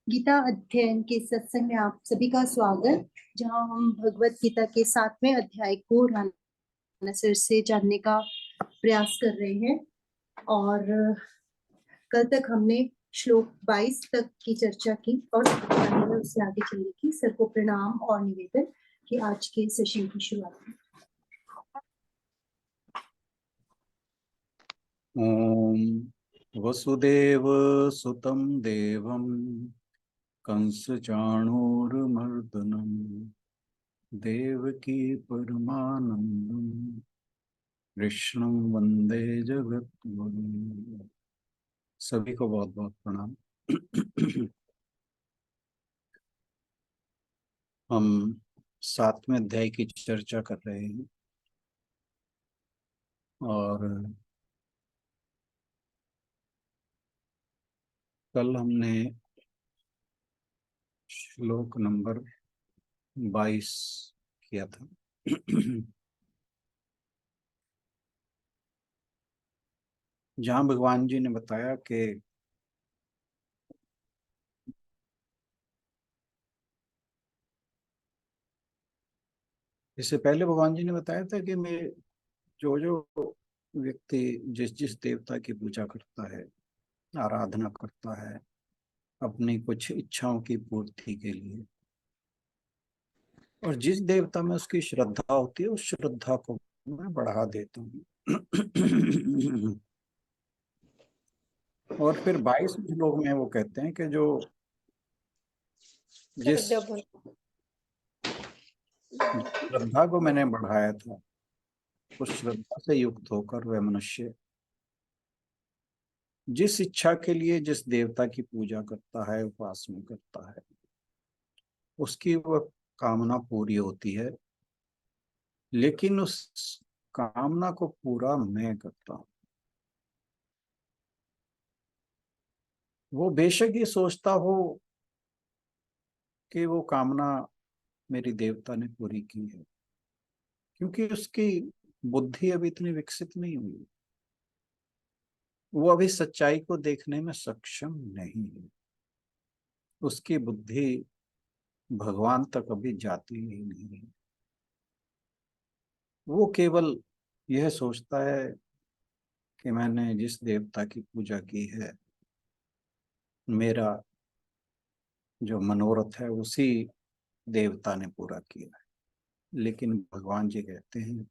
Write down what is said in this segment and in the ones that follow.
गीता अध्ययन के सत्संग में आप सभी का स्वागत। जहां हम भगवत गीता के 7वें अध्याय को राना सर से जानने का प्रयास कर रहे हैं। और कल तक हमने श्लोक 22 तक की चर्चा की और उससे आगे चलने की। सर को प्रणाम और निवेदन कि आज के सेशन की शुरुआत है। ओम वसुदेव सुतं देवं कंसचाणूरमर्दनं देवकी परमानंदं कृष्णं वंदे जगद्गुरुं। सभी को बहुत बहुत प्रणाम। हम 7वें अध्याय की चर्चा कर रहे हैं और कल हमने श्लोक नंबर 22 किया था। जहां भगवान जी ने बताया कि इससे पहले भगवान जी ने बताया था कि मैं जो जो व्यक्ति जिस जिस देवता की पूजा करता है, आराधना करता है अपनी कुछ इच्छाओं की पूर्ति के लिए, और जिस देवता में उसकी श्रद्धा होती है उस श्रद्धा को मैं बढ़ा देता हूँ। और फिर 22वें श्लोक में वो कहते हैं कि जो जिस श्रद्धा को मैंने बढ़ाया था उस श्रद्धा से युक्त होकर वह मनुष्य जिस इच्छा के लिए जिस देवता की पूजा करता है, उपासना करता है, उसकी वह कामना पूरी होती है। लेकिन उस कामना को पूरा मैं करता हूं। वो बेशक ये सोचता हो कि वो कामना मेरी देवता ने पूरी की है, क्योंकि उसकी बुद्धि अभी इतनी विकसित नहीं हुई, वो अभी सच्चाई को देखने में सक्षम नहीं है, उसकी बुद्धि भगवान तक अभी जाती ही नहीं है। वो केवल यह सोचता है कि मैंने जिस देवता की पूजा की है, मेरा जो मनोरथ है उसी देवता ने पूरा किया है। लेकिन भगवान जी कहते हैं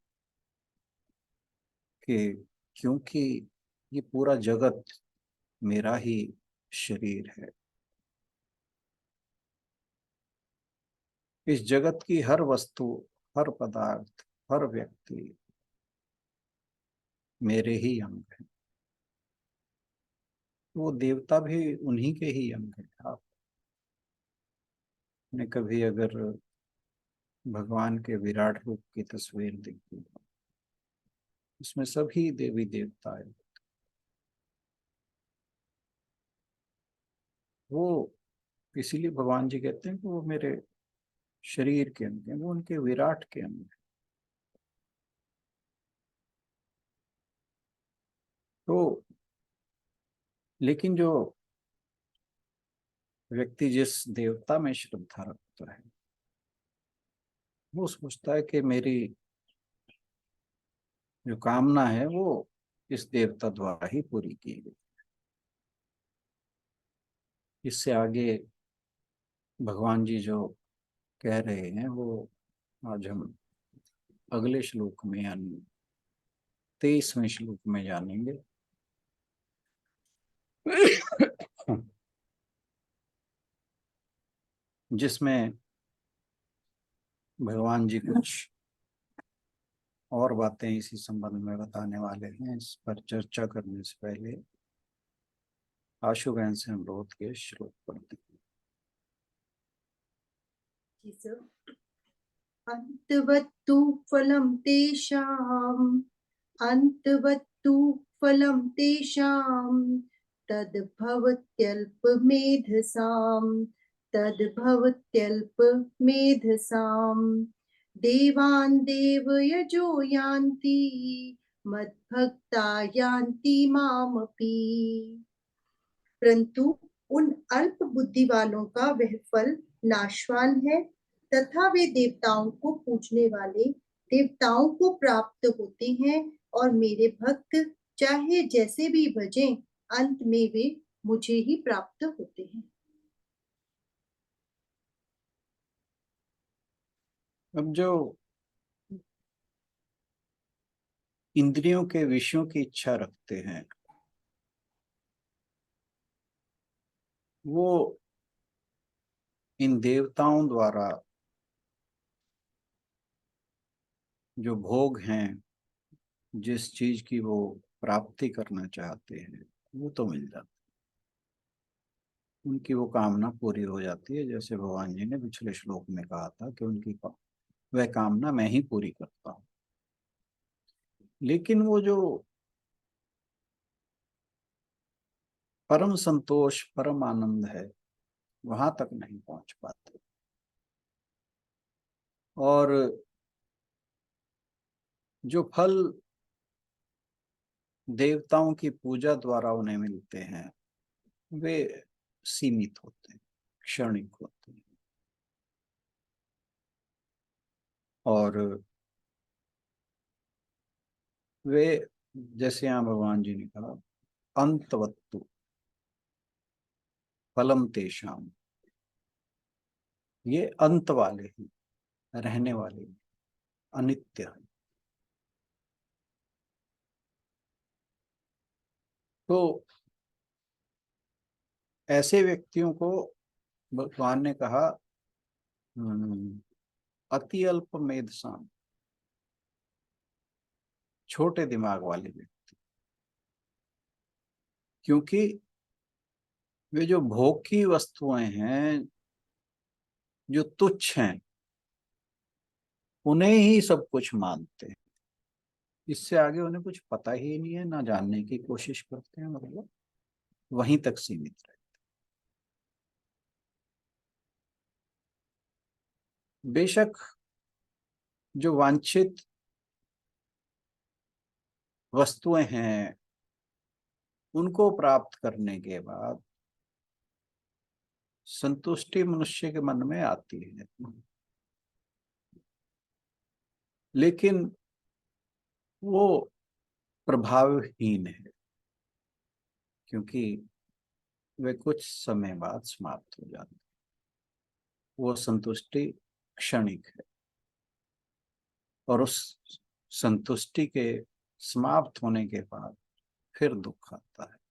कि क्योंकि ये पूरा जगत मेरा ही शरीर है, इस जगत की हर वस्तु, हर पदार्थ, हर व्यक्ति मेरे ही अंग है। वो देवता भी उन्हीं के ही अंग है। आपने कभी अगर भगवान के विराट रूप की तस्वीर देखी, उसमें सभी देवी देवता है। वो इसीलिए भगवान जी कहते हैं कि वो मेरे शरीर के अंग हैं, वो उनके विराट के अंग हैं। तो लेकिन जो व्यक्ति जिस देवता में श्रद्धा रखता है, वो सोचता है कि मेरी जो कामना है वो इस देवता द्वारा ही पूरी की गई। इससे आगे भगवान जी जो कह रहे हैं वो आज हम अगले श्लोक में यानी 23वें श्लोक में जानेंगे। जिसमें भगवान जी कुछ और बातें इसी संबंध में बताने वाले हैं। इस पर चर्चा करने से पहले आशु बहन से अनुरोध के श्लोक पढ़ते हैं। अंतवत्तु फलं तेषाम् अंतवत्तु फलं तेषाम् तद्भवत्यल्पमेधसाम् देवान् देवयजो यान्ति मद्भक्ता यान्ति मामपि। परंतु उन अल्प बुद्धि वालों का वह फल नाशवान है, तथा वे देवताओं को पूजने वाले देवताओं को प्राप्त होते हैं, और मेरे भक्त चाहे जैसे भी भजें, अंत में वे मुझे ही प्राप्त होते हैं। अब जो इंद्रियों के विषयों की इच्छा रखते हैं, वो इन देवताओं द्वारा जो भोग हैं, जिस चीज की वो प्राप्ति करना चाहते हैं, वो तो मिल जाता है। उनकी वो कामना पूरी हो जाती है, जैसे भगवान जी ने पिछले श्लोक में कहा था कि उनकी वह कामना मैं ही पूरी करता हूँ। लेकिन वो जो परम संतोष, परम आनंद है, वहां तक नहीं पहुंच पाते। और जो फल देवताओं की पूजा द्वारा उन्हें मिलते हैं, वे सीमित होते हैं, क्षणिक होते हैं। और वे, जैसे यहाँ भगवान जी ने कहा, अंतवत्तु फलम तेषाम, ये अंत वाले हैं, रहने वाले हैं, अनित्य है। तो ऐसे व्यक्तियों को भगवान ने कहा अति अल्प मेधसाम, छोटे दिमाग वाले व्यक्ति। क्योंकि वे जो भोग की वस्तुएं हैं, जो तुच्छ हैं, उन्हें ही सब कुछ मानते हैं। इससे आगे उन्हें कुछ पता ही नहीं है, ना जानने की कोशिश करते हैं, मतलब वहीं तक सीमित रहे। बेशक जो वांछित वस्तुएं हैं, उनको प्राप्त करने के बाद संतुष्टि मनुष्य के मन में आती है, लेकिन वो प्रभावहीन है, क्योंकि वे कुछ समय बाद समाप्त हो जाते हैं। वो संतुष्टि क्षणिक है, और उस संतुष्टि के समाप्त होने के बाद फिर दुख आता है।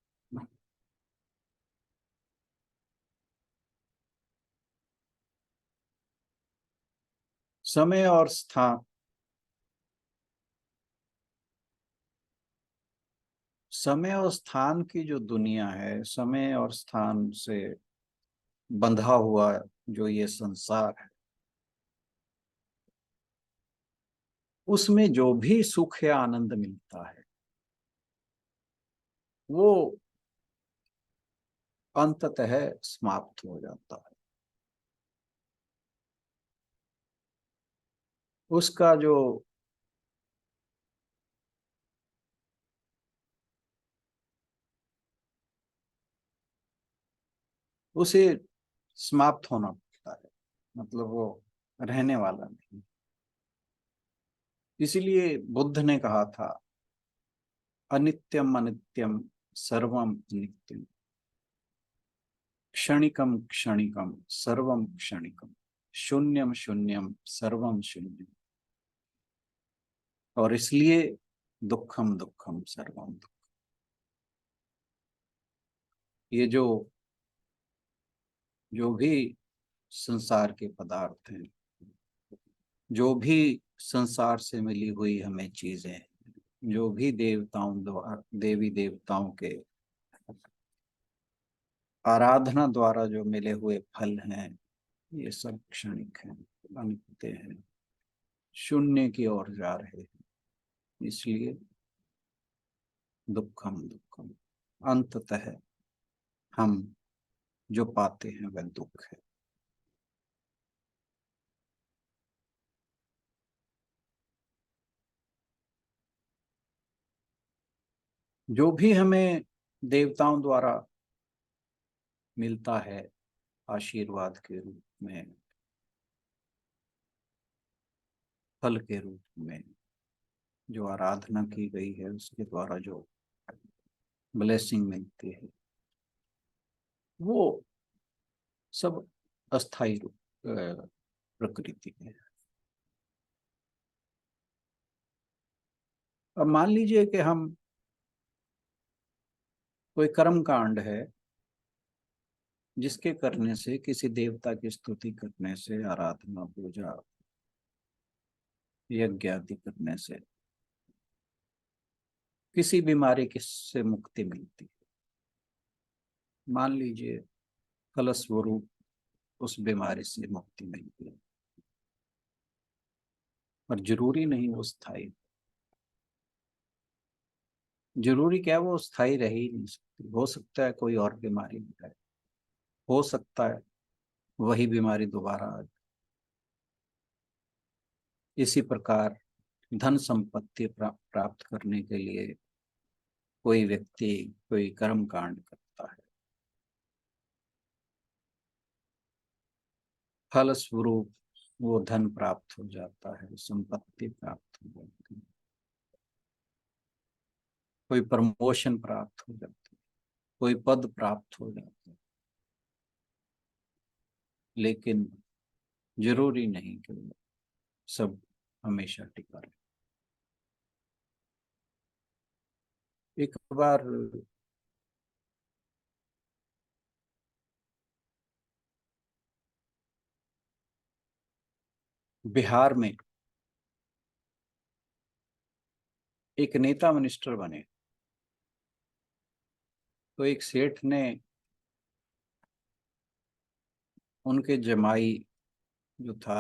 समय और स्थान, समय और स्थान की जो दुनिया है, समय और स्थान से बंधा हुआ जो ये संसार है, उसमें जो भी सुख या आनंद मिलता है, वो अंततः समाप्त हो जाता है। उसका जो उसे समाप्त होना पड़ता है, मतलब वो रहने वाला नहीं। इसीलिए बुद्ध ने कहा था, अनित्यम अनित्यम सर्वम नित्यम, क्षणिकम क्षणिकम सर्वम क्षणिकम, शून्यम शून्यम सर्वम शून्यम। और इसलिए दुखम दुखम सर्वम दुख। ये जो भी संसार के पदार्थ हैं, जो भी संसार से मिली हुई हमें चीजें, जो भी देवताओं द्वारा, देवी देवताओं के आराधना द्वारा जो मिले हुए फल हैं, ये सब क्षणिक हैं, अनित्य हैं, शून्य की ओर जा रहे हैं। इसलिए दुखम दुखम, अंततः हम जो पाते हैं वह दुख है। जो भी हमें देवताओं द्वारा मिलता है आशीर्वाद के रूप में, फल के रूप में, जो आराधना की गई है उसके द्वारा जो ब्लेसिंग मिलती है, वो सब अस्थाई रूप प्रकृति के है। अब मान लीजिए कि हम कोई कर्म कांड है जिसके करने से, किसी देवता की स्तुति करने से, आराधना पूजा यज्ञ आदि करने से किसी बीमारी से मुक्ति मिलती है। मान लीजिए फलस्वरूप उस बीमारी से मुक्ति मिलती है, पर जरूरी नहीं वो स्थायी। जरूरी क्या वो स्थायी रह ही नहीं सकती। हो सकता है कोई और बीमारी हो जाए, हो सकता है वही बीमारी दोबारा आ जाए। इसी प्रकार धन संपत्ति प्राप्त करने के लिए कोई व्यक्ति कोई कर्म कांड करता है, फल स्वरूप वो धन प्राप्त हो जाता है, संपत्ति प्राप्त हो जाती है, कोई प्रमोशन प्राप्त हो जाता है, कोई पद प्राप्त हो जाता है। लेकिन जरूरी नहीं कि वो सब हमेशा टिका रहे। एक बार बिहार में एक नेता मिनिस्टर बने, तो एक सेठ ने उनके जमाई जो था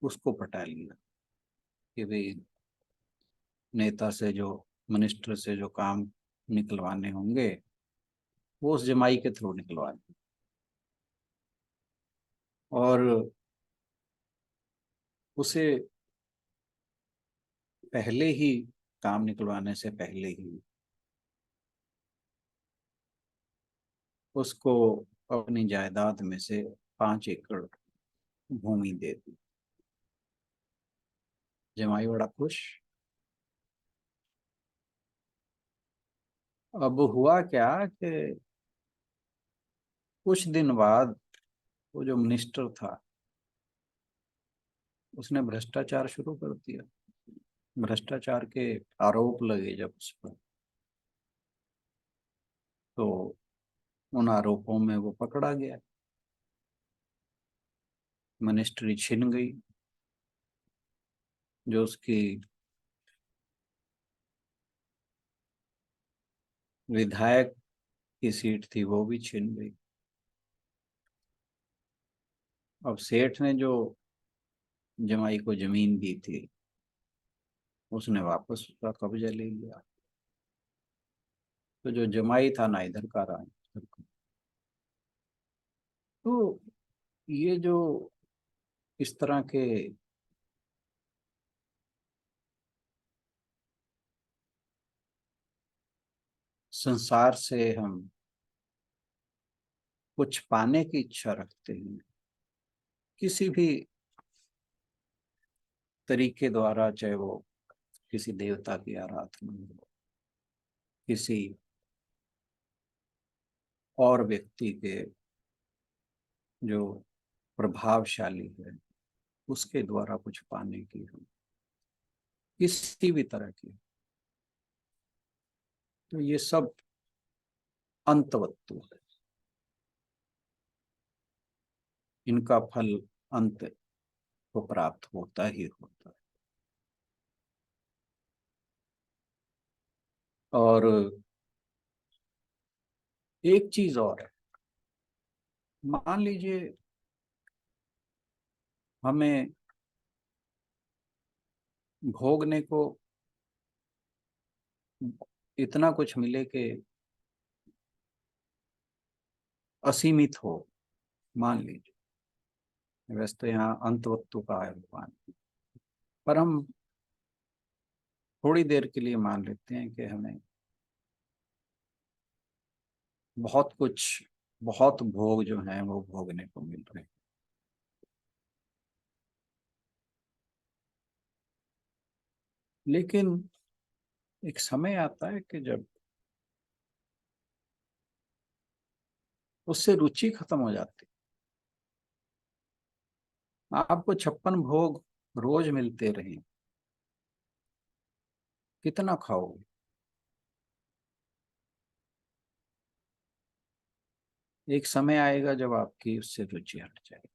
उसको पटा लिया कि भाई नेता से जो, मिनिस्टर से जो काम निकलवाने होंगे वो उस जमाई के थ्रू निकलवाने। और उसे पहले ही, काम निकलवाने से पहले ही उसको अपनी जायदाद में से 5 एकड़ भूमि दे दी। जमाई बड़ा खुश। अब हुआ क्या कि कुछ दिन बाद वो जो मिनिस्टर था उसने भ्रष्टाचार शुरू कर दिया। भ्रष्टाचार के आरोप लगे जब उस पर, तो उन आरोपों में वो पकड़ा गया, मिनिस्ट्री छिन गई। जो उसकी विधायक की सीट थी वो भी छिन गई। अब सेठ ने जो जमाई को जमीन दी थी उसने वापस उसका कब्जा ले लिया। तो जो जमाई था ना इधर का रहा इधर का। तो ये जो इस तरह के संसार से हम कुछ पाने की इच्छा रखते हैं, किसी भी तरीके द्वारा, चाहे वो किसी देवता की आराधना हो, किसी और व्यक्ति के जो प्रभावशाली है उसके द्वारा कुछ पाने की हो, किसी भी तरह की, तो ये सब अंतवत्तु है। इनका फल अंत को प्राप्त होता ही होता है। और एक चीज और है, मान लीजिए हमें भोगने को इतना कुछ मिले कि असीमित हो, मान लीजिए, वैसे तो यहाँ अंतवत्तु का है भगवान, पर हम थोड़ी देर के लिए मान लेते हैं कि हमें बहुत कुछ बहुत भोग जो हैं वो भोगने को मिल रहे हैं। लेकिन एक समय आता है कि जब उससे रुचि खत्म हो जाती है। आपको 56 भोग रोज मिलते रहे, कितना खाओगे? एक समय आएगा जब आपकी उससे रुचि हट जाएगी।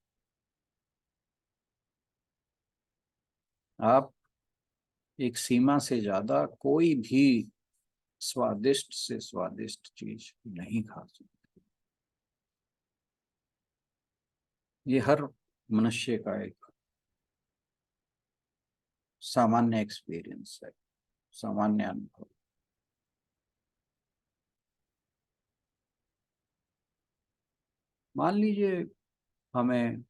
आप एक सीमा से ज्यादा कोई भी स्वादिष्ट से स्वादिष्ट चीज नहीं खा सकते। ये हर मनुष्य का एक सामान्य एक्सपीरियंस है, सामान्य अनुभव। मान लीजिए हमें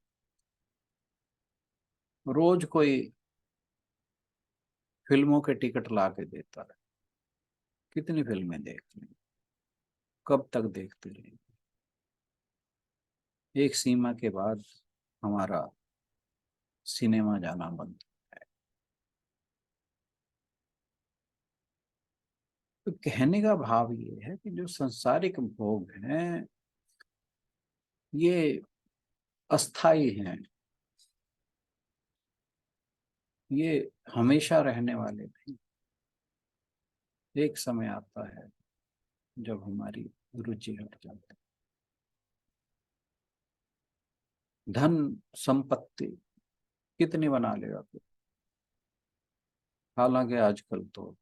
रोज कोई फिल्मों के टिकट ला के देता है, कितनी फिल्में देख लें, कब तक देखते रहेंगे? एक सीमा के बाद हमारा सिनेमा जाना बंद है। तो कहने का भाव ये है कि जो सांसारिक भोग हैं ये अस्थाई हैं, ये हमेशा रहने वाले नहीं। एक समय आता है जब हमारी रुचि हट जाती है। धन संपत्ति कितनी बना लेगा कोई? हालांकि आजकल तो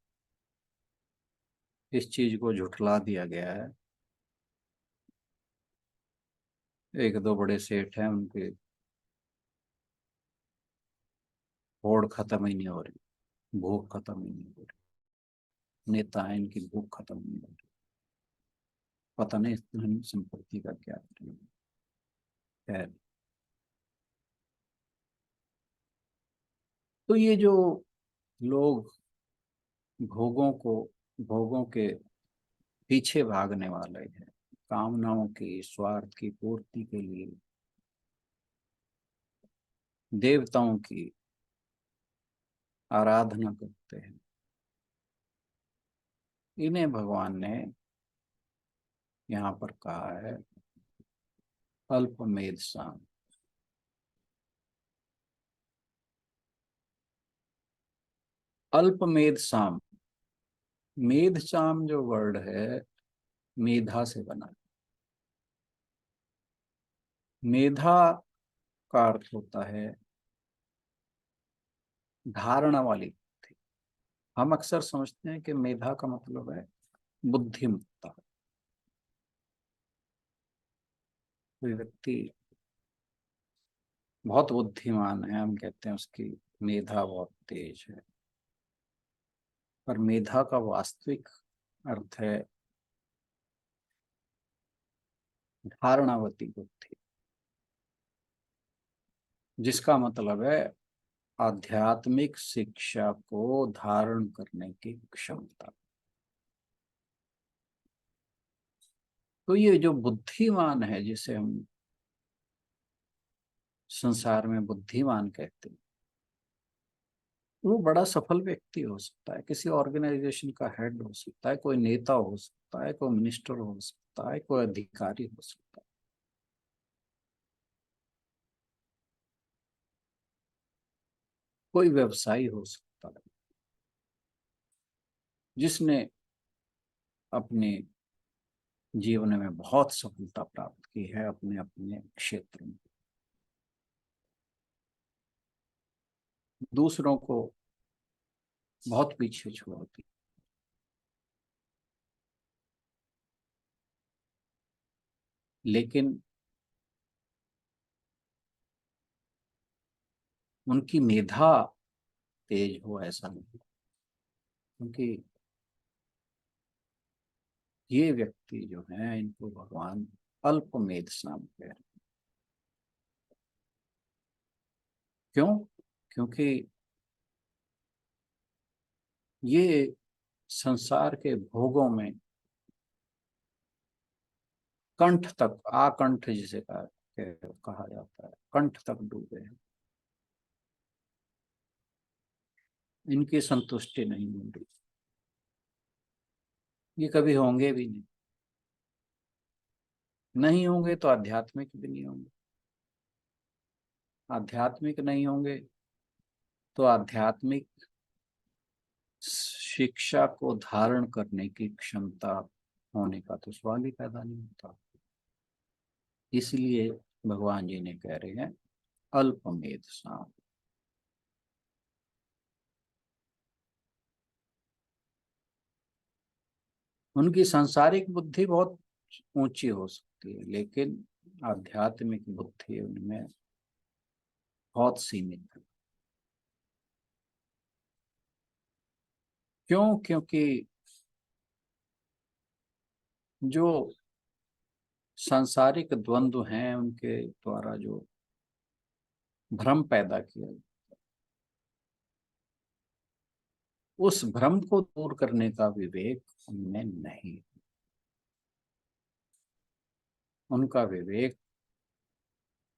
इस चीज को झुठला दिया गया है। एक दो बड़े सेठ हैं, उनके होड़ खत्म ही नहीं हो रही, भूख खत्म ही नहीं हो रही। नेता है, इनकी भूख खत्म नहीं हो रही। पता नहीं इस धन संपत्ति का क्या करेंगे। खैर, तो ये जो लोग भोगों के पीछे भागने वाले हैं, कामनाओं की स्वार्थ की पूर्ति के लिए देवताओं की आराधना करते हैं, इन्हें भगवान ने यहाँ पर कहा है अल्पमेध साम। अल्पमेध साम, मेध साम जो वर्ड है मेधा से बना है। मेधा का अर्थ होता है धारणा वाली बुद्धि। हम अक्सर समझते हैं कि मेधा का मतलब है बुद्धिमत्ता। कोई व्यक्ति बहुत बुद्धिमान है, हम कहते हैं उसकी मेधा बहुत तेज है। पर मेधा का वास्तविक अर्थ है धारणावती बुद्धि, जिसका मतलब है आध्यात्मिक शिक्षा को धारण करने की क्षमता। तो ये जो बुद्धिमान है, जिसे हम संसार में बुद्धिमान कहते हैं, वो बड़ा सफल व्यक्ति हो सकता है, किसी ऑर्गेनाइजेशन का हेड हो सकता है, कोई नेता हो सकता है, कोई मिनिस्टर हो सकता है, कोई अधिकारी हो सकता है, कोई व्यवसायी हो सकता है, जिसने अपने जीवन में बहुत सफलता प्राप्त की है अपने अपने क्षेत्र में, दूसरों को बहुत पीछे छोड़ दी। लेकिन उनकी मेधा तेज हो ऐसा नहीं, क्योंकि ये व्यक्ति जो है इनको भगवान अल्पमेध नाम कह रहे हैं। क्यों? क्योंकि ये संसार के भोगों में कंठ तक, आकंठ जिसे कहा जाता है, कंठ तक डूबे हैं। इनकी संतुष्टि नहीं मिल रही, ये कभी होंगे भी नहीं, नहीं होंगे तो आध्यात्मिक भी नहीं होंगे, आध्यात्मिक नहीं होंगे तो आध्यात्मिक शिक्षा को धारण करने की क्षमता होने का तो सवाल ही पैदा नहीं होता। इसलिए भगवान जी ने कह रहे हैं अल्पमेध साम। उनकी सांसारिक बुद्धि बहुत ऊंची हो सकती है, लेकिन आध्यात्मिक बुद्धि उनमें बहुत सीमित है। क्यों? क्योंकि जो सांसारिक द्वंद्व हैं उनके द्वारा जो भ्रम पैदा किया, उस भ्रम को दूर करने का विवेक उनमें नहीं। उनका विवेक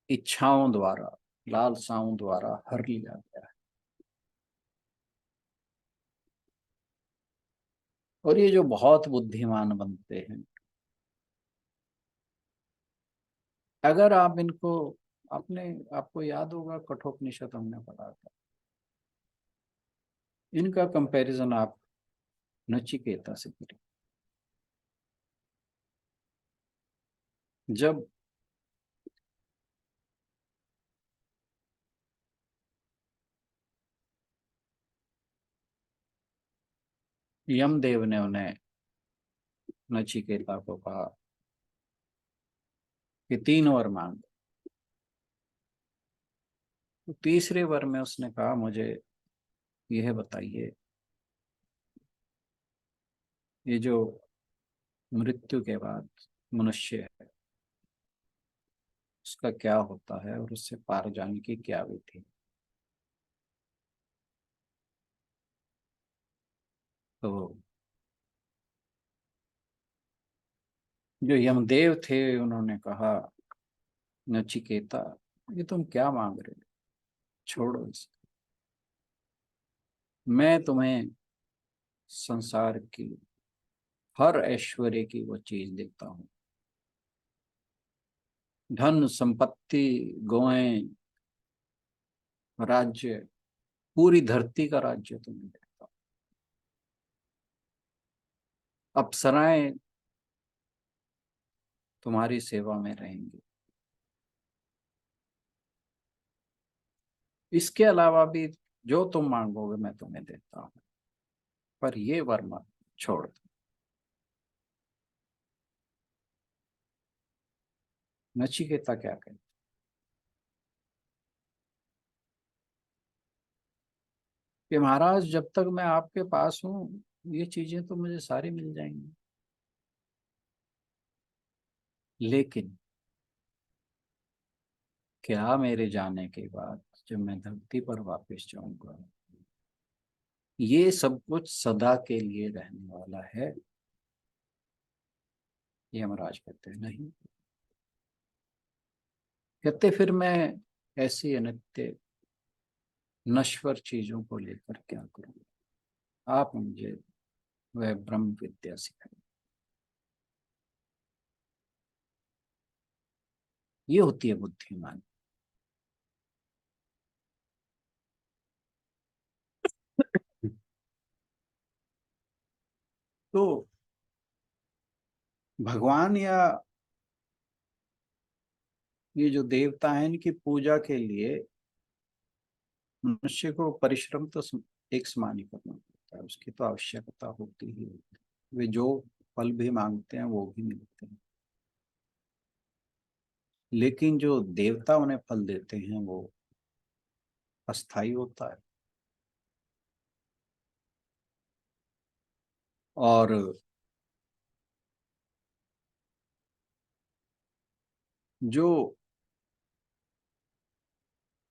इच्छाओं द्वारा, लालसाओं द्वारा हर लिया गया है। और ये जो बहुत बुद्धिमान बनते हैं, अगर आप इनको अपने, आपको याद होगा कठोपनिषद हमने पढ़ा था, इनका कंपैरिजन आप नचिकेता से करें। जब यमदेव ने उन्हें, नचिकेता को कहा कि 3 वर मांग, तो तीसरे वर में उसने कहा मुझे यह बताइए, ये जो मृत्यु के बाद मनुष्य है उसका क्या होता है और उससे पार जाने की क्या विधि। तो जो यमदेव थे उन्होंने कहा नचिकेता, ये तुम क्या मांग रहे हो, छोड़ो इसे। मैं तुम्हें संसार की हर ऐश्वर्य की वो चीज देता हूँ, धन संपत्ति, गौएं, राज्य, पूरी धरती का राज्य तुम्हें देता हूँ, अप्सराएं तुम्हारी सेवा में रहेंगी। इसके अलावा भी जो तुम मांगोगे मैं तुम्हें देता हूँ, पर ये वर मत छोड़ दो। नचिकेता क्या कहते कि महाराज जब तक मैं आपके पास हूँ ये चीजें तो मुझे सारी मिल जाएंगी, लेकिन क्या मेरे जाने के बाद जब मैं धरती पर वापस जाऊंगा ये सब कुछ सदा के लिए रहने वाला है? यमराज कहते हैं नहीं। कहते फिर मैं ऐसी अनित्य नश्वर चीजों को लेकर क्या करूं, आप मुझे वह ब्रह्म विद्या सिखाइए। ये होती है बुद्धिमान। तो भगवान या ये जो देवता है इनकी पूजा के लिए मनुष्य को परिश्रम तो एक समान ही करना पड़ता है, उसकी तो आवश्यकता होती ही होती है। वे जो फल भी मांगते हैं वो भी मिलते हैं, लेकिन जो देवता उन्हें फल देते हैं वो अस्थाई होता है। और जो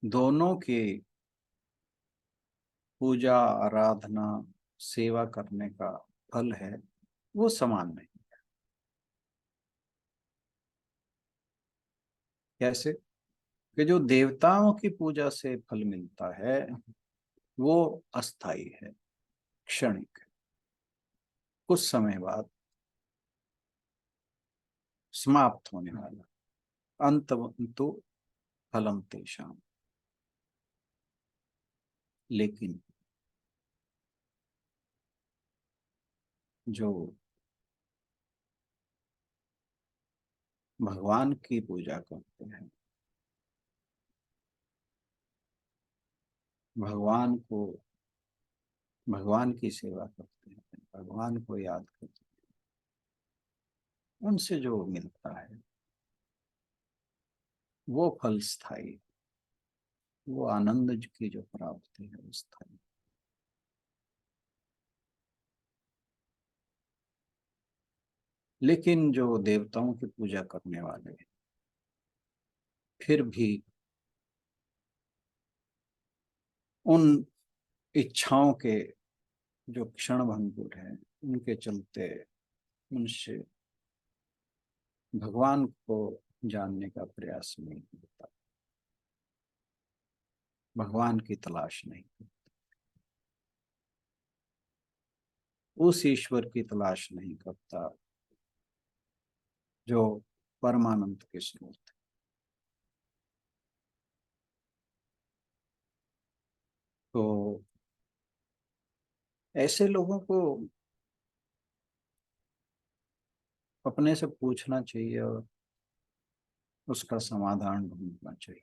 दोनों के पूजा, आराधना, सेवा करने का फल है वो समान नहीं। कैसे? कि जो देवताओं की पूजा से फल मिलता है वो अस्थाई है, क्षणिक है, कुछ समय बाद समाप्त होने वाला। अंतवन्तु फलम तेषाम। लेकिन जो भगवान की पूजा करते हैं, भगवान को, भगवान की सेवा करते हैं, भगवान को याद करते हैं, उनसे जो मिलता है वो फल स्थायी, वो आनंद की जो प्राप्ति है वो स्थायी। लेकिन जो देवताओं की पूजा करने वाले फिर भी उन इच्छाओं के जो क्षण भंगुर है उनके चलते मनुष्य भगवान को जानने का प्रयास नहीं करता, भगवान की तलाश नहीं करता, उस ईश्वर की तलाश नहीं करता जो परमानंद के स्रोत है। तो ऐसे लोगों को अपने से पूछना चाहिए और उसका समाधान ढूंढना चाहिए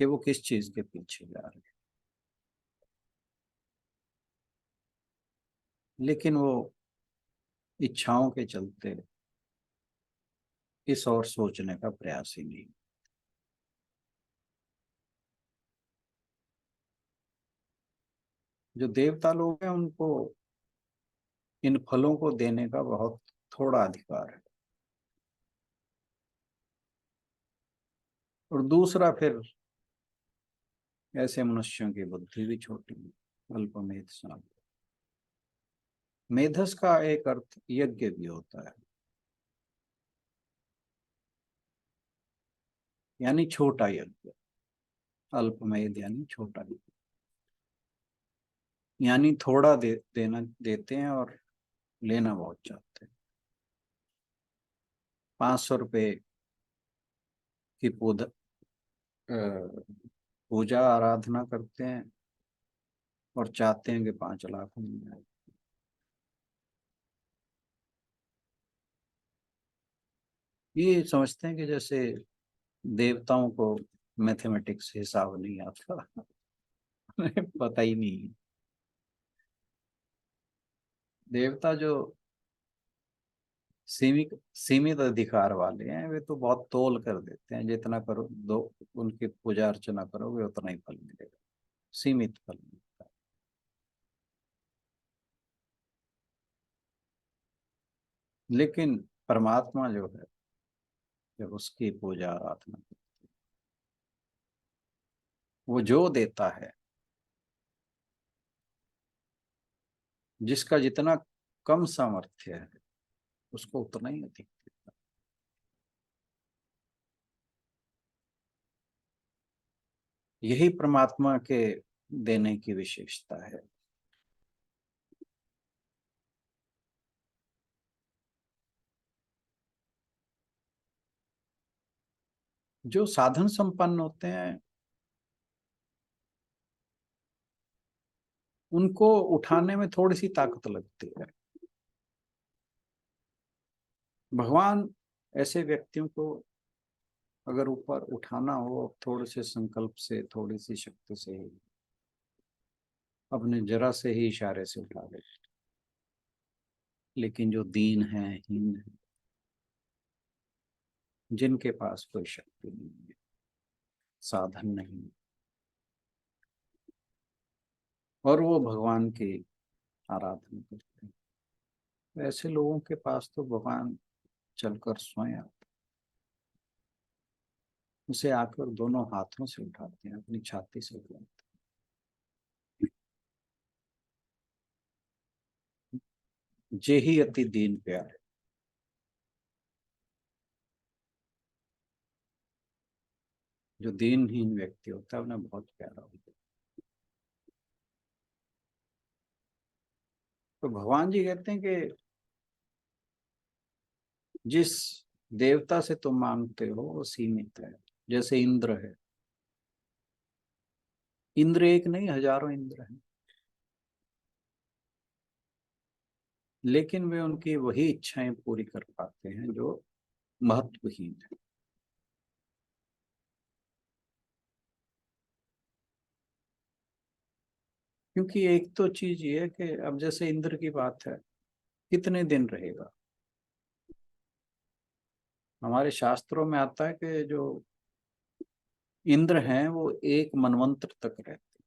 कि वो किस चीज के पीछे जा रहे हैं। लेकिन वो इच्छाओं के चलते इस और सोचने का प्रयास ही नहीं। जो देवता लोग हैं उनको इन फलों को देने का बहुत थोड़ा अधिकार है। और दूसरा फिर ऐसे मनुष्यों की बुद्धि भी छोटी है, अल्पमेध सा। मेधस का एक अर्थ यज्ञ भी होता है, यानी छोटा यज्ञ। अल्पमेध यानी छोटा यज्ञ, यानी थोड़ा देना देते हैं और लेना बहुत चाहते हैं। 500 रुपए की पूजा आराधना करते हैं और चाहते हैं कि 5 लाख मिल जाए। ये समझते हैं कि जैसे देवताओं को मैथमेटिक्स हिसाब नहीं आता। उन्हें पता ही नहीं है। देवता जो सीमित सीमित अधिकार वाले हैं वे तो बहुत तोल कर देते हैं, जितना करो दो, उनकी पूजा अर्चना करोगे उतना ही फल मिलेगा, सीमित फल मिलता है। लेकिन परमात्मा जो है जब उसकी पूजा आराधना, वो जो देता है, जिसका जितना कम सामर्थ्य है उसको उतना ही अधिक देता है। यही परमात्मा के देने की विशेषता है। जो साधन संपन्न होते हैं उनको उठाने में थोड़ी सी ताकत लगती है। भगवान ऐसे व्यक्तियों को अगर ऊपर उठाना हो थोड़े से संकल्प से, थोड़ी सी शक्ति से ही, अपने जरा से ही इशारे से उठा ले। लेकिन जो दीन है, हीन है, जिनके पास कोई शक्ति नहीं है, साधन नहीं, और वो भगवान की आराधना करते हैं, ऐसे लोगों के पास तो भगवान चलकर स्वयं उसे आकर दोनों हाथों से उठाते हैं, अपनी छाती से उठाते हैं। जे ही अति दीन प्यारे। जो दीनहीन व्यक्ति होता है उन्हें बहुत प्यारा होता है। तो भगवान जी कहते हैं कि जिस देवता से तुम मांगते हो वो सीमित है। जैसे इंद्र है, इंद्र एक नहीं, हजारों इंद्र हैं, लेकिन वे उनकी वही इच्छाएं पूरी कर पाते हैं जो महत्वहीन है। क्योंकि एक तो चीज ये है कि अब जैसे इंद्र की बात है, कितने दिन रहेगा। हमारे शास्त्रों में आता है कि जो इंद्र हैं वो एक मनवंतर तक रहते हैं।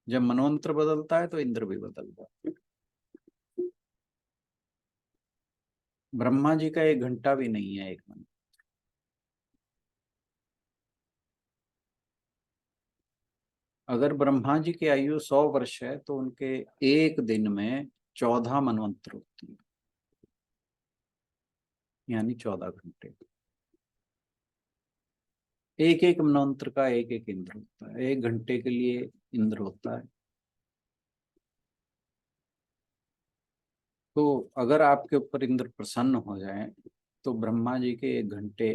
जब मनवंतर बदलता है तो इंद्र भी बदल जाता है। ब्रह्मा जी का 1 घंटा भी नहीं है एक मन। अगर ब्रह्मा जी की आयु 100 वर्ष है तो उनके एक दिन में 14 मनवंतर होती है, यानी 14 घंटे। एक एक मनवंतर का एक एक इंद्र होता है, 1 घंटे के लिए इंद्र होता है। तो अगर आपके ऊपर इंद्र प्रसन्न हो जाए तो ब्रह्मा जी के 1 घंटे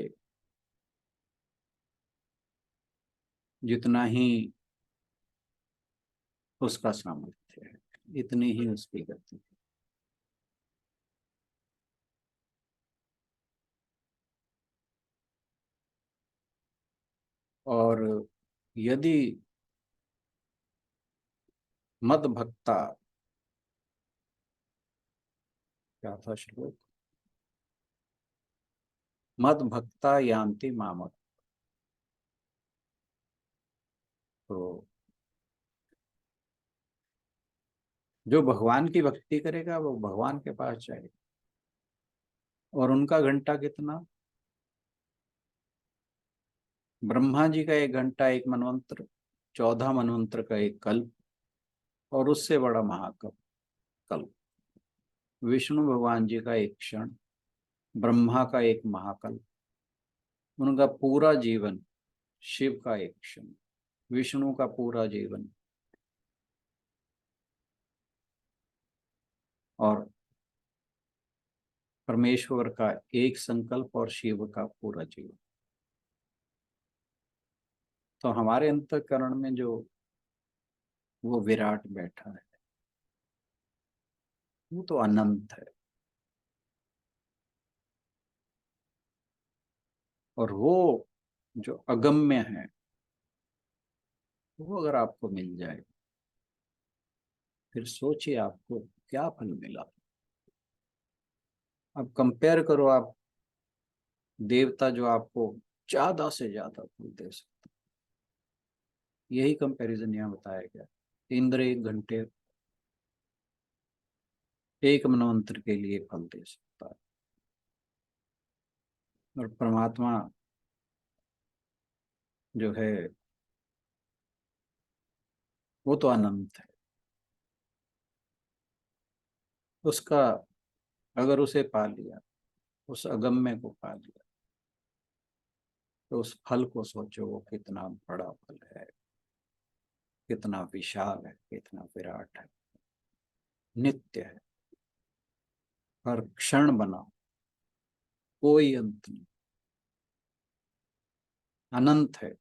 जितना ही उसका सामर्थ्य है, इतनी ही उसकी गति है। और यदि मद भक्ता, क्या था श्लोक, मद भक्ता यान्ति मामक। तो जो भगवान की भक्ति करेगा वो भगवान के पास जाएगा। और उनका घंटा कितना, ब्रह्मा जी का 1 घंटा एक मनवंतर, 14 मनवंतर का एक कल्प, और उससे बड़ा महाकल्प कल्प विष्णु भगवान जी का एक क्षण, ब्रह्मा का एक महाकल्प, उनका पूरा जीवन, शिव का एक क्षण, विष्णु का पूरा जीवन, और परमेश्वर का एक संकल्प, और शिव का पूरा जीवन। तो हमारे अंतःकरण में जो वो विराट बैठा है वो तो अनंत है। और वो जो अगम्य है वो अगर आपको मिल जाए फिर सोचिए आपको क्या फल मिला। अब कंपेयर करो आप, देवता जो आपको ज्यादा से ज्यादा फल दे सकता, यही कंपैरिजन यहाँ बताया गया। इंद्र 1 घंटे, एक मनवंतर के लिए फल दे सकता है, और परमात्मा जो है वो तो अनंत है। उसका, अगर उसे पा लिया, उस अगम्य को पा लिया, तो उस फल को सोचो वो कितना बड़ा फल है, कितना विशाल है, कितना विराट है, नित्य है, हर क्षण बना, कोई अंत नहीं, अनंत है।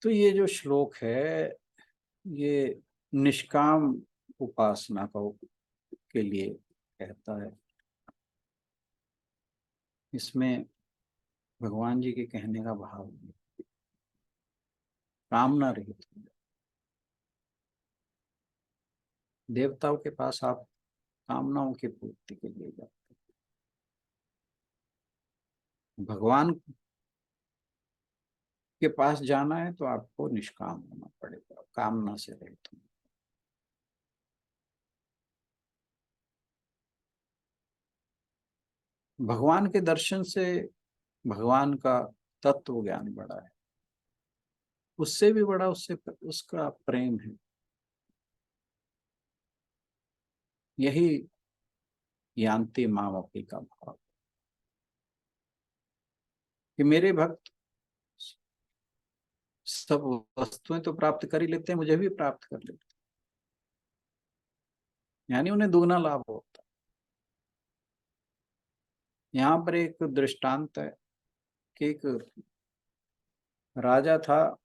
तो ये जो श्लोक है ये निष्काम उपासना के लिए कहता है। इसमें भगवान जी के कहने का भाव है, कामना रहित हो जाए। देवताओं के पास आप कामनाओं की पूर्ति के लिए जाते हैं, भगवान के पास जाना है तो आपको निष्काम होना पड़ेगा, कामना से रहित होना। भगवान के दर्शन से भगवान का तत्व ज्ञान बड़ा है, उससे भी बड़ा उससे उसका प्रेम है। यही यान्ति मामपि का भाव। कि मेरे भक्त सब वस्तुएं तो प्राप्त कर ही लेते हैं, मुझे भी प्राप्त कर लेते हैं, यानी उन्हें दुगना लाभ होता है। यहाँ पर एक दृष्टांत है कि एक राजा था,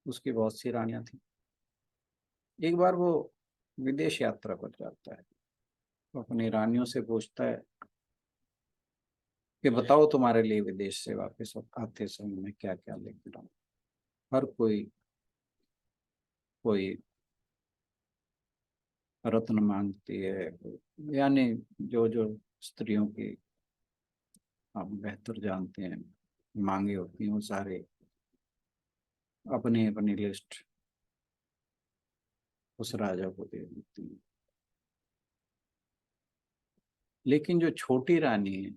उसकी बहुत सी रानियां थी। एक बार वो विदेश यात्रा पर जाता है, वो अपनी रानियों से पूछता है कि बताओ तुम्हारे लिए विदेश से वापस आते समय में क्या क्या लेकर आऊं। हर कोई कोई रत्न मांगती है, यानी जो जो स्त्रियों की आप बेहतर जानते हैं मांगे होती हैं, वो सारे अपनी अपनी लिस्ट उस राजा को दे देती हैं। लेकिन जो छोटी रानी है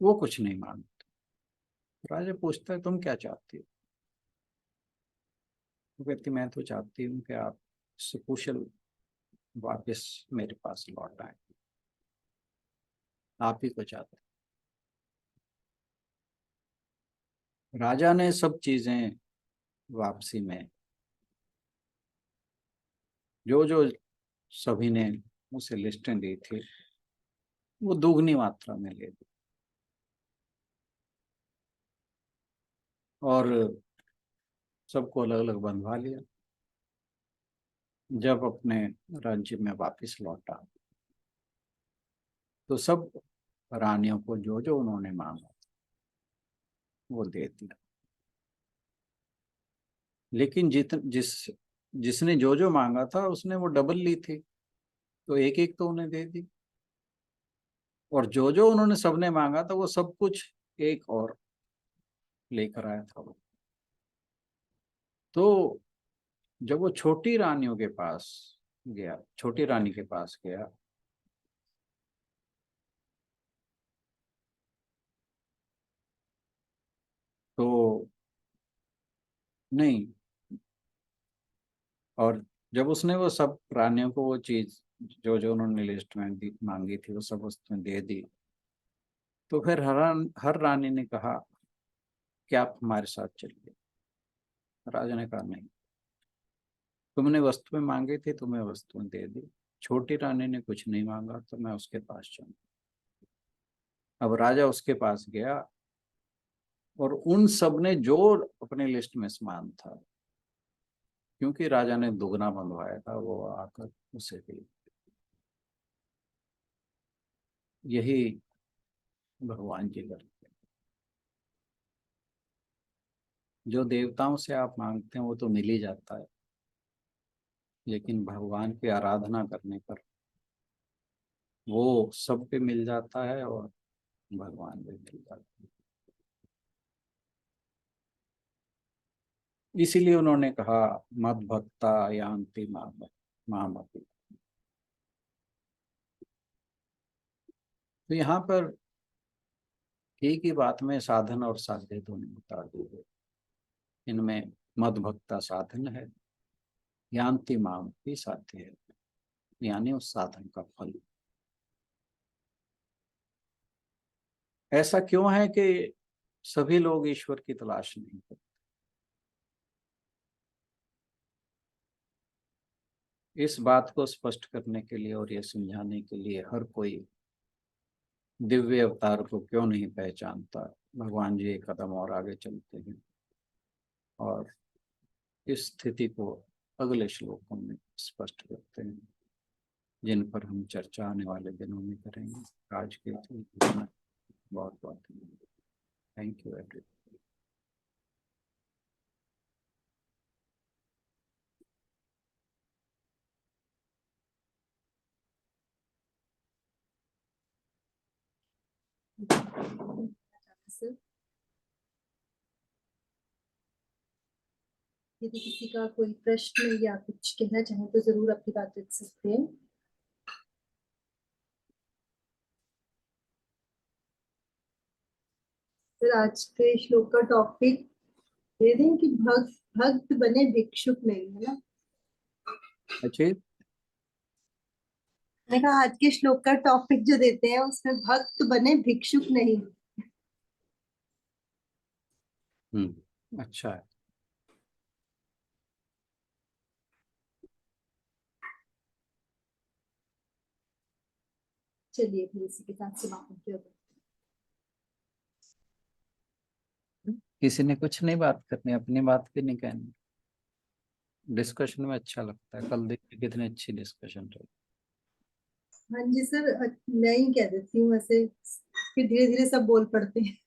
वो कुछ नहीं मांगती। राजा पूछता है तुम क्या चाहती हो? वो कहती मैं तो चाहती हूँ कि आप सकुशल वापस मेरे पास लौट आए, आप ही को चाहते। राजा ने सब चीजें वापसी में जो जो सभी ने उसे लिस्टें दी थी वो दोगुनी मात्रा में ले दी और सबको अलग अलग बंधवा लिया। जब अपने राज्य में वापस लौटा तो सब रानियों को जो जो उन्होंने मांगा वो दे दिया। लेकिन जिसने जो जो मांगा था उसने वो डबल ली थी, तो एक एक तो उन्हें दे दी। और जो जो उन्होंने सबने मांगा था वो सब कुछ एक और लेकर आया था वो। तो जब वो छोटी रानियों के पास गया, छोटी रानी के पास गया, तो नहीं, और जब उसने वो सब रानियों को वो चीज जो जो उन्होंने लिस्ट में मांगी थी वो सब उसने दे दी, तो फिर हर रानी ने कहा कि आप हमारे साथ चलिए। राजा ने कहा नहीं, तुमने वस्तुएं मांगी थी, तुम्हें वस्तुएं दे दी। छोटी रानी ने कुछ नहीं मांगा तो मैं उसके पास चलूं। अब राजा उसके पास गया और उन सब ने जो अपने लिस्ट में सामान था, क्योंकि राजा ने दुगना मंगवाया था, वो आकर उसे दे। यही भगवान जी करते हैं। जो देवताओं से आप मांगते हैं वो तो मिल ही जाता है, लेकिन भगवान की आराधना करने पर वो सब पे मिल जाता है और भगवान भी मिल जाता है। इसीलिए उन्होंने कहा मद भक्ता यान्ति मामपि। तो यहाँ पर एक ही बात में साधन और साध्य दोनों बता दिए। इनमें मद भक्ता साधन है, यान्ति माम भी साध्य है, यानी उस साधन का फल। ऐसा क्यों है कि सभी लोग ईश्वर की तलाश नहीं करते? इस बात को स्पष्ट करने के लिए और यह समझाने के लिए हर कोई दिव्य अवतार को क्यों नहीं पहचानता, भगवान जी एक कदम और आगे चलते हैं और इस स्थिति को अगले श्लोकों में स्पष्ट करते हैं, जिन पर हम चर्चा आने वाले दिनों में करेंगे। आज के लिए बहुत बहुत थैंक यू एवरीवन। यदि किसी का कोई प्रश्न या कुछ कहना चाहे तो जरूर अपनी बात रख सकते हैं। फिर आज के श्लोक का टॉपिक ये दें कि भक्त बने भिक्षुक नहीं, है ना? अच्छा, मैंने कहा आज के श्लोक का टॉपिक जो देते हैं उसमें भक्त बने भिक्षुक नहीं। अच्छा है। चलिए फिर इसी के साथ समापन किया जाए। किसी ने कुछ नहीं बात करनी, अपनी बात भी नहीं कहनी। डिस्कशन में अच्छा लगता है। कल देखिए कितनी अच्छी डिस्कशन रही। हाँ जी सर, मैं ही कह देती हूँ वैसे, फिर धीरे धीरे सब बोल पड़ते हैं।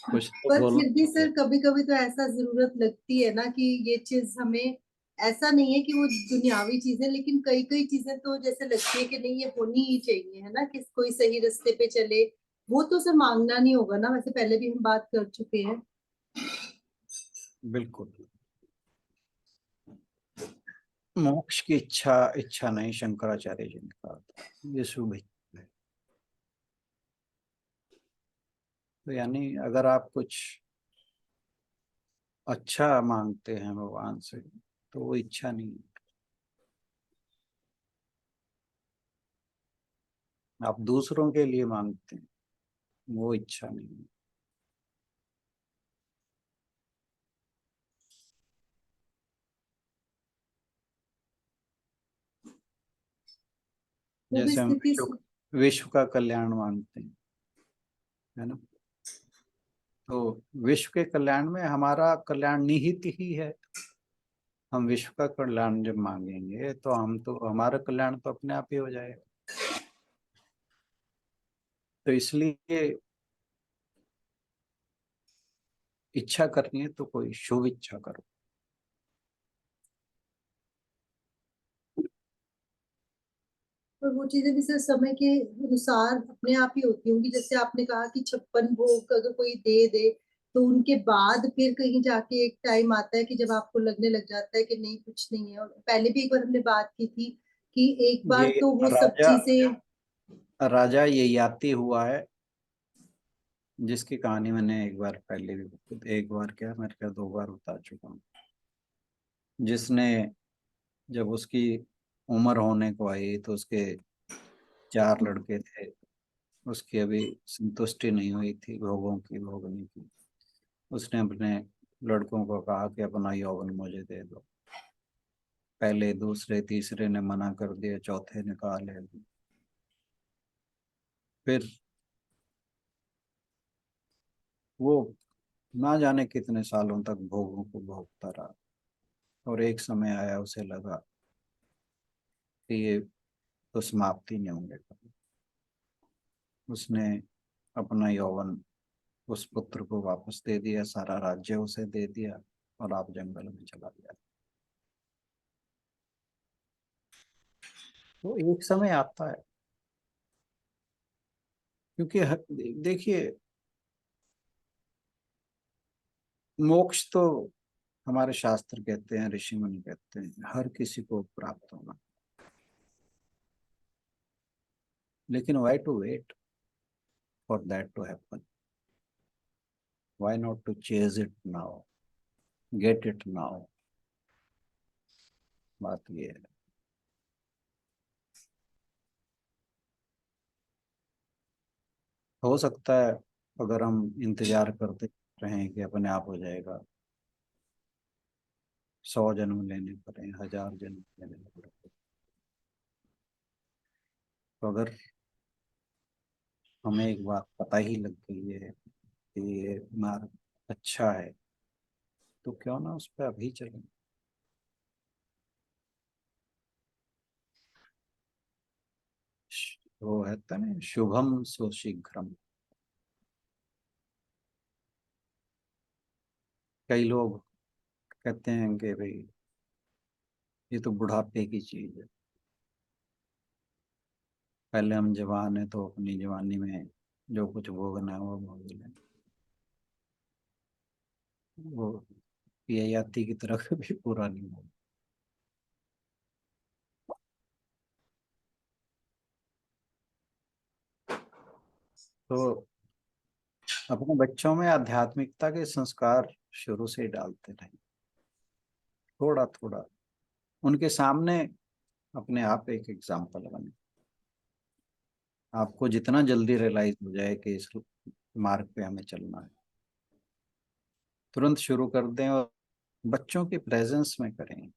कुछ तो पर बोलना फिर भी चाहिए। सर कभी कभी तो ऐसा जरूरत लगती है ना कि ये चीज हमें, ऐसा नहीं है कि वो दुनियावी चीजें, लेकिन कई कई चीजें तो जैसे लगती है कि नहीं ये होनी ही चाहिए, है ना, कि कोई सही रास्ते पे चले। वो तो सर मांगना नहीं होगा ना, वैसे पहले भी हम बात कर चुके हैं। बिल्कुल। मोक्ष की इच्छा इच्छा नहीं, शंकराचार्य जी ने कहा था, ये शुभ इच्छा है। तो यानी अगर आप कुछ अच्छा मांगते हैं भगवान से तो वो इच्छा नहीं है। आप दूसरों के लिए मांगते हैं, वो इच्छा नहीं है। वो भी जैसे हम स्थिति। विश्व का कल्याण मांगते हैं, है ना। तो विश्व के कल्याण में हमारा कल्याण निहित ही है। हम विश्व का कल्याण जब मांगेंगे तो हम तो हमारा कल्याण तो अपने आप ही हो जाएगा। तो इसलिए इच्छा करनी है तो कोई शुभ इच्छा करो। और वो चीजें भी सर समय के अनुसार अपने आप ही होती होंगी, जैसे आपने कहा कि 56 भोग अगर कोई दे दे तो उनके बाद फिर कहीं जाके एक टाइम आता है कि जब आपको लगने लग जाता है कि नहीं कुछ नहीं है। और पहले भी एक बार हमने बात की थी कि एक ये बार तो वो सब राजा चीजें। राजा ययाति हुआ है, जिसकी कहानी मैंने एक बार पहले भी, एक बार क्या मेरे क्या 2 बार बता चुका हूँ। जिसने, जब उसकी उम्र होने को आई तो उसके 4 लड़के थे। उसकी अभी संतुष्टि नहीं हुई थी भोगों की, भोगने की। उसने अपने लड़कों को कहा कि अपना यौवन मुझे दे दो। पहले दूसरे तीसरे ने मना कर दिया, चौथे ने कहा ले लो। फिर वो ना जाने कितने सालों तक भोगों को भोगता रहा। और एक समय आया उसे लगा कि ये तो समाप्ति नहीं होंगे कभी। उसने अपना यौवन उस पुत्र को वापस दे दिया, सारा राज्य उसे दे दिया और आप जंगल में चला गया। तो एक समय आता है, क्योंकि देखिए, मोक्ष तो हमारे शास्त्र कहते हैं, ऋषि मुनि कहते हैं हर किसी को प्राप्त होना। लेकिन why to wait for that to happen? Why not to chase it now, get it now? बात ये है। हो सकता है अगर हम इंतजार करते रहें कि अपने आप हो जाएगा, 100 जन्म लेने पड़े, 1000 जन्म लेने पड़े। तो अगर हमें एक बात पता ही लग गई है कि ये मार्ग अच्छा है, तो क्यों ना उस पर अभी चलें। वो है ना, शुभम सो शीघ्रम। कई लोग कहते हैं कि भाई ये तो बुढ़ापे की चीज है, पहले हम जवान है तो अपनी जवानी में जो कुछ भोगना है वो भोग लें। वो ययाति की तरह कभी पूरा नहीं होगा। तो अपने बच्चों में आध्यात्मिकता के संस्कार शुरू से ही डालते रहे, थोड़ा थोड़ा। उनके सामने अपने आप एक एग्जाम्पल बने। आपको जितना जल्दी रियलाइज हो जाए कि इस मार्ग पे हमें चलना है, तुरंत शुरू कर दें और बच्चों के प्रेजेंस में करें।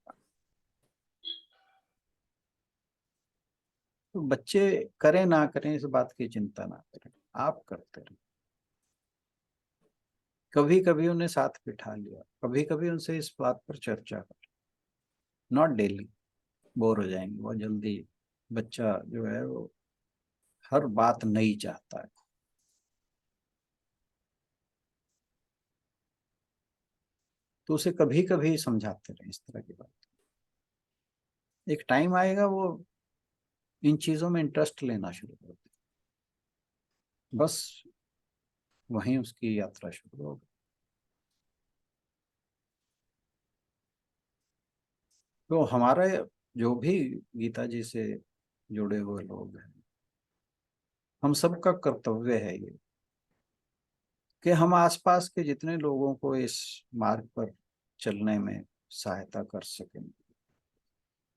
तो बच्चे करें ना करें इस बात की चिंता ना करें, आप करते रहें। कभी कभी उन्हें साथ बिठा लिया, कभी कभी उनसे इस बात पर चर्चा कर, नॉट डेली, बोर हो जाएंगे बहुत जल्दी। बच्चा जो है वो हर बात नई चाहता है। तो उसे कभी कभी समझाते रहे इस तरह की बात। एक टाइम आएगा वो इन चीजों में इंटरेस्ट लेना शुरू कर दे, बस वहीं उसकी यात्रा शुरू होगी। तो हमारा जो भी गीता जी से जुड़े हुए लोग हैं, हम सबका कर्तव्य है ये कि हम आसपास के जितने लोगों को इस मार्ग पर चलने में सहायता कर सकें,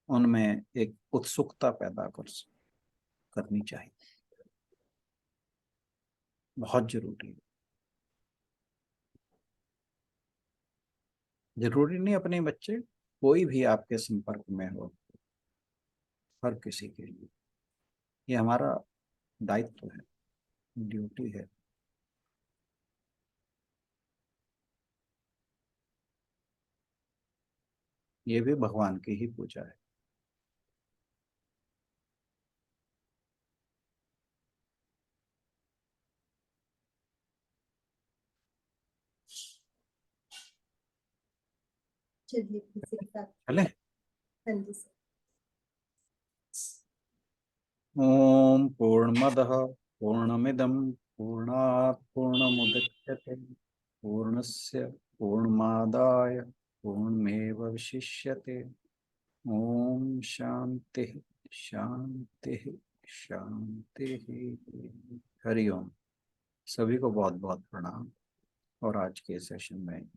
उनमें एक उत्सुकता पैदा करनी चाहिए। बहुत जरूरी है। जरूरी नहीं अपने बच्चे, कोई भी आपके संपर्क में हो, हर किसी के लिए ये हमारा दायित्व है, ड्यूटी है। ये भी भगवान की ही पूजा है। चलिए किसी के साथ। चले। हाँ जी सर। ओम पूर्णमदः पूर्णमिदं पूर्णात् पूर्णमुदच्यते पूर्णस्य पूर्णमादाय पूर्णमेवावशिष्यते। ओम शांति शांति शांति। हरि ओम। सभी को बहुत बहुत प्रणाम और आज के सेशन में,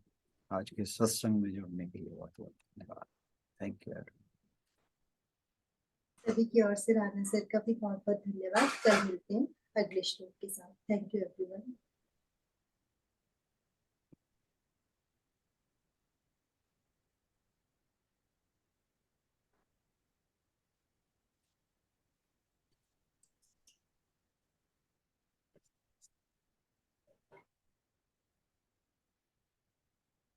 आज के सत्संग में जुड़ने के लिए बहुत बहुत धन्यवाद। Thank you. सभी की ओर से राणा सर का भी बहुत बहुत धन्यवाद। कल मिलते हैं अगले श्लोक के साथ। Thank you everyone.